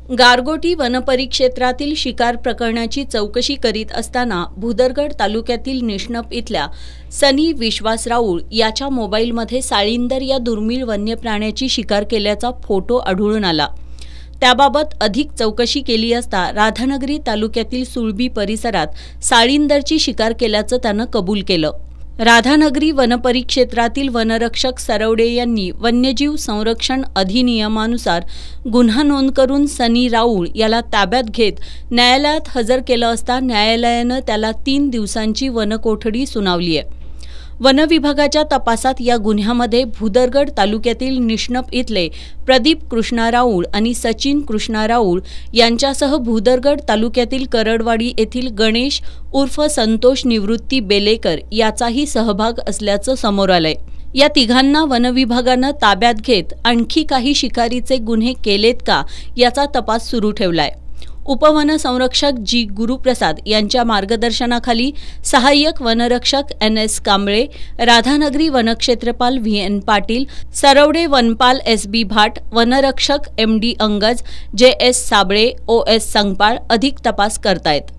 गारगोटी वनपरिक्षेत्रातील शिकार प्रकरणाची चौकशी करीत असताना भुदरगड तालुक्यातील निष्णप इथल्या सनी विश्वास राऊळ याच्या मोबाईलमध्ये साळींदर या दुर्मिळ वन्य प्राण्याची शिकार केल्याचा फोटो आढळून आला। त्याबाबत अधिक चौकशी केली असता राधानगरी तालुक्यातील सुळबी परिसरात साळींदरची शिकार केल्याचं त्यानं कबूल केलं। राधानगरी वनपरिक्षेत्रातील वनरक्षक सरवडे यांनी वन्यजीव संरक्षण अधिनियमानुसार गुन्हा नोंद करून सनी राऊळ याला ताब्यात घेत न्यायालयात हजर केलं असता न्यायालयानं त्याला 3 दिवसांची वनकोठडी सुनावली आहे। वन विभागाच्या तपासात या गुन्ह्यामध्ये भुदरगड तालुक्यातील निष्णप इथले प्रदीप कृष्णा राऊळ आणि सचिन कृष्णा राऊळ यांच्यासह भुदरगड तालुक्यातील करडवाडी येथील गणेश उर्फ संतोष निवृत्ती बेलेकर याचाही सहभाग असल्याचं समोर आलंय। या तिघांना वन विभागानं ताब्यात घेत आणखी काही शिकारीचे गुन्हे केलेत का याचा तपास सुरू ठेवलाय। उपवन संरक्षक जी गुरुप्रसाद यांच्या मार्गदर्शनाखाली सहाय्यक वनरक्षक NS कांबळे, राधानगरी वनक्षेत्रपाल VN पाटील, सरवडे वनपाल SB भाट, वनरक्षक MD अंगज, JS Sable, OS Sangpal अधिक तपास करतायत।